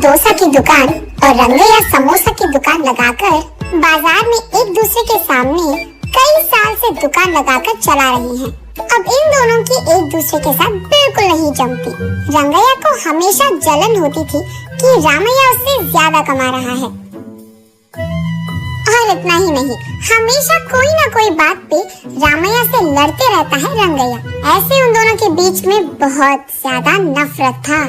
डोसा की दुकान और रंगैया समोसा की दुकान लगाकर बाजार में एक दूसरे के सामने कई साल से दुकान लगाकर चला रही हैं। अब इन दोनों की एक दूसरे के साथ बिल्कुल नहीं जमती। रंगैया को हमेशा जलन होती थी कि रामैया उससे ज्यादा कमा रहा है। और इतना ही नहीं, हमेशा कोई ना कोई बात पे रामैया से लड़ते रहता है रंगैया। ऐसे उन दोनों के बीच में बहुत ज्यादा नफरत था।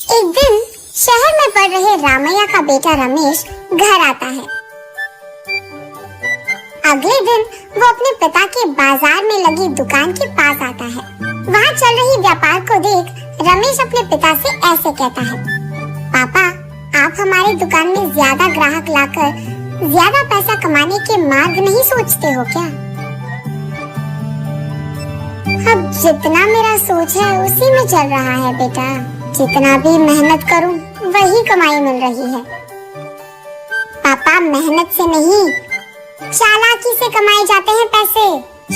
एक दिन शहर में पढ़ रहे रामैया का बेटा रमेश घर आता है। अगले दिन वो अपने पिता के बाजार में लगी दुकान के पास आता है। वहाँ चल रही व्यापार को देख रमेश अपने पिता से ऐसे कहता है, पापा, आप हमारी दुकान में ज्यादा ग्राहक लाकर ज्यादा पैसा कमाने के मार्ग नहीं सोचते हो क्या? अब जितना मेरा सोच है उसी में चल रहा है बेटा। जितना भी मेहनत करूं वही कमाई मिल रही है। पापा, मेहनत से नहीं, चालाकी से कमाए जाते हैं पैसे।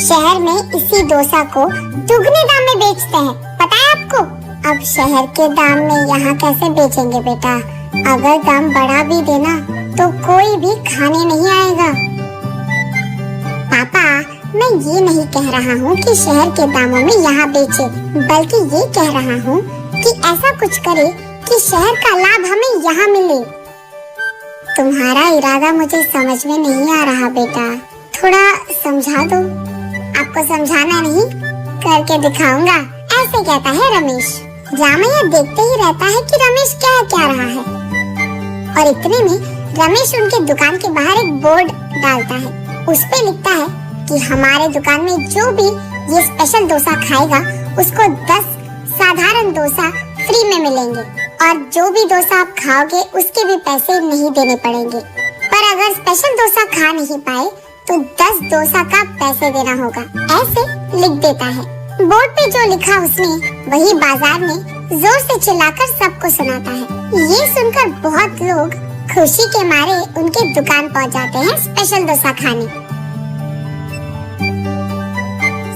शहर में इसी डोसा को दुगने दाम में बेचते हैं, पता है आपको? अब शहर के दाम में यहाँ कैसे बेचेंगे बेटा? अगर दाम बढ़ा भी देना तो कोई भी खाने नहीं आएगा। पापा, मैं ये नहीं कह रहा हूँ कि शहर के दामों में यहाँ बेचे, बल्कि ये कह रहा हूँ कि ऐसा कुछ करे कि शहर का लाभ हमें यहाँ मिले। तुम्हारा इरादा मुझे समझ में नहीं आ रहा बेटा, थोड़ा समझा दो। आपको समझाना नहीं, करके दिखाऊंगा, ऐसे कहता है रमेश। रामैया देखते ही रहता है कि रमेश क्या रहा है। और इतने में रमेश उनके दुकान के बाहर एक बोर्ड डालता है। उस पे लिखता है कि हमारे दुकान में जो भी ये स्पेशल डोसा खाएगा उसको 10 साधारण डोसा फ्री में मिलेंगे, और जो भी डोसा आप खाओगे उसके भी पैसे नहीं देने पड़ेंगे। पर अगर स्पेशल डोसा खा नहीं पाए तो 10 डोसा का पैसे देना होगा, ऐसे लिख देता है। बोर्ड पे जो लिखा उसने वही बाजार में जोर से चिल्लाकर सबको सुनाता है। ये सुनकर बहुत लोग खुशी के मारे उनके दुकान पहुंच जाते हैं स्पेशल डोसा खाने।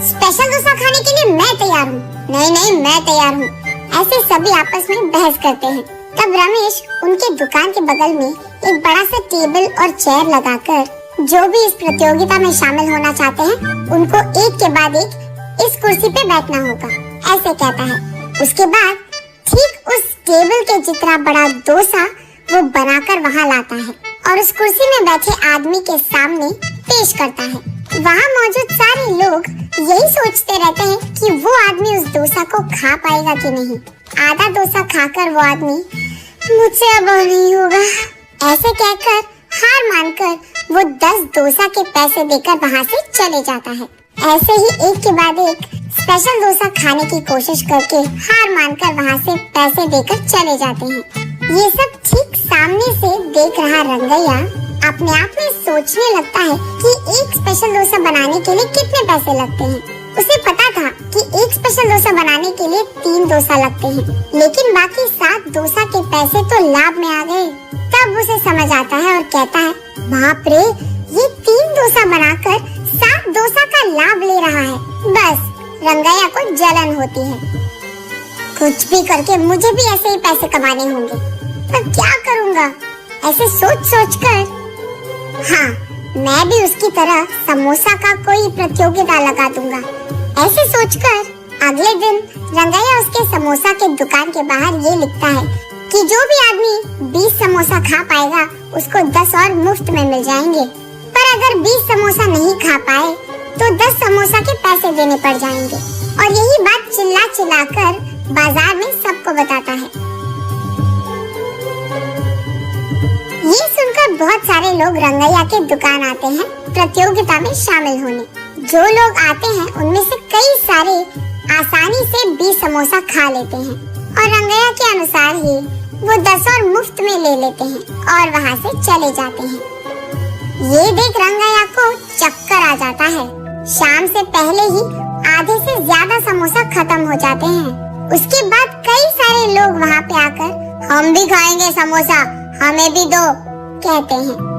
स्पेशल डोसा खाने के लिए मैं तैयार हूँ, नहीं मैं तैयार हूँ, ऐसे सभी आपस में बहस करते हैं। तब रमेश उनके दुकान के बगल में एक बड़ा सा टेबल और चेयर लगाकर जो भी इस प्रतियोगिता में शामिल होना चाहते हैं उनको एक के बाद एक इस कुर्सी पे बैठना होगा, ऐसे कहता है। उसके बाद ठीक उस टेबल के जितना बड़ा डोसा वो बनाकर वहाँ लाता है और उस कुर्सी में बैठे आदमी के सामने पेश करता है। वहाँ मौजूद सारे लोग यही सोचते रहते हैं कि वो आदमी उस डोसा को खा पाएगा कि नहीं। आधा डोसा खाकर वो आदमी मुझसे अब नहीं होगा, ऐसे कहकर हार मानकर वो 10 डोसा के पैसे देकर वहाँ से चले जाता है। ऐसे ही एक के बाद एक स्पेशल डोसा खाने की कोशिश करके हार मानकर वहाँ से पैसे देकर चले जाते हैं। ये सब ठीक सामने से देख रहा रंगैया अपने आप में सोचने लगता है कि एक स्पेशल डोसा बनाने के लिए कितने पैसे लगते हैं। उसे पता था कि एक स्पेशल डोसा बनाने के लिए 3 डोसा लगते हैं, लेकिन बाकी 7 डोसा के पैसे तो लाभ में आ गए। तब उसे समझ आता है और कहता है, बाप रे, ये 3 डोसा बनाकर 7 डोसा का लाभ ले रहा है। बस रंगैया को जलन होती है। कुछ भी करके मुझे भी ऐसे ही पैसे कमाने होंगे, पर क्या करूँगा? ऐसे सोच कर हाँ, मैं भी उसकी तरह समोसा का कोई प्रतियोगिता लगा दूंगा। ऐसे सोचकर अगले दिन रंगैया उसके समोसा के दुकान के बाहर ये लिखता है कि जो भी आदमी 20 समोसा खा पाएगा उसको 10 और मुफ्त में मिल जाएंगे। पर अगर 20 समोसा नहीं खा पाए तो 10 समोसा के पैसे देने पड़ जाएंगे। और यही बात चिल्ला कर बाजार में सबको बताता है। ये सुनकर बहुत सारे लोग रंगैया के दुकान आते हैं प्रतियोगिता में शामिल होने। जो लोग आते हैं उनमें से कई सारे आसानी से 20 समोसा खा लेते हैं और रंगैया के अनुसार ही वो 10 और मुफ्त में ले लेते हैं और वहाँ से चले जाते हैं। ये देख रंगैया को चक्कर आ जाता है। शाम से पहले ही आधे से ज्यादा समोसा खत्म हो जाते हैं। उसके बाद कई सारे लोग वहाँ पे आकर हम भी खाएंगे समोसा, हमें भी दो, कहते हैं।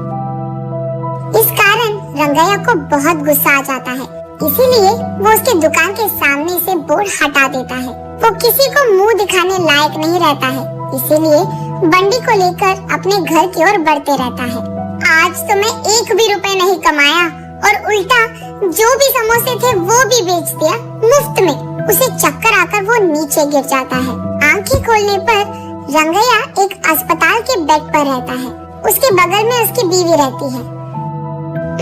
इस कारण रंगैया को बहुत गुस्सा आ जाता है, इसीलिए वो उसके दुकान के सामने से बोर्ड हटा देता है वो किसी को मुंह दिखाने लायक नहीं रहता है, इसीलिए बंडी को लेकर अपने घर की ओर बढ़ते रहता है। आज तो मैं 1 भी रुपए नहीं कमाया और उल्टा जो भी समोसे थे वो भी बेच दिया मुफ्त में। उसे चक्कर आकर वो नीचे गिर जाता है। आंखें खोलने पर रंगैया एक अस्पताल के बेड पर रहता है। उसके बगल में उसकी बीवी रहती है।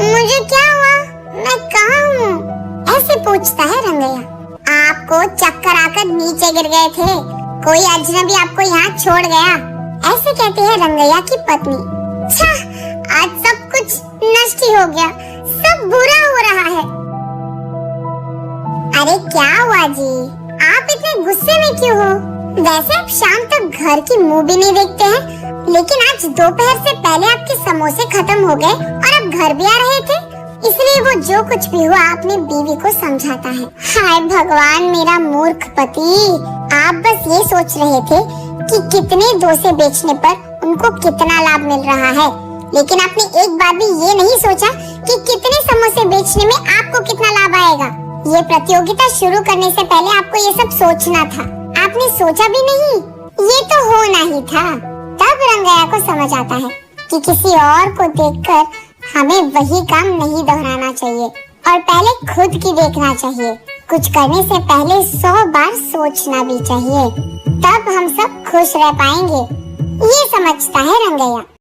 मुझे क्या हुआ? मैं कहाँ हूँ? ऐसे पूछता है रंगैया। आपको चक्कर आकर नीचे गिर गए थे, कोई अजनबी आपको यहाँ छोड़ गया, ऐसे कहती है रंगैया की पत्नी। छा, आज सब कुछ नष्ट ही हो गया, सब बुरा हो रहा है। अरे क्या हुआ जी, आप इतने गुस्से में क्यों हो? वैसे आप शाम तक घर की मुंह भी नहीं देखते हैं, लेकिन आज दोपहर से पहले आपके समोसे खत्म हो गए और आप घर भी आ रहे थे, इसलिए वो जो कुछ भी हुआ अपनी बीवी को समझाता है। हाय भगवान, मेरा मूर्ख पति, आप बस ये सोच रहे थे कि कितने डोसे बेचने पर उनको कितना लाभ मिल रहा है, लेकिन आपने एक बार भी ये नहीं सोचा कि कितने समोसे बेचने में आपको कितना लाभ आएगा। ये प्रतियोगिता शुरू करने से पहले आपको ये सब सोचना था, आपने सोचा भी नहीं, ये तो होना ही था। तब रंगैया को समझ आता है कि किसी और को देखकर हमें वही काम नहीं दोहराना चाहिए और पहले खुद की देखना चाहिए। कुछ करने से पहले 100 बार सोचना भी चाहिए, तब हम सब खुश रह पाएंगे। ये समझता है रंगैया।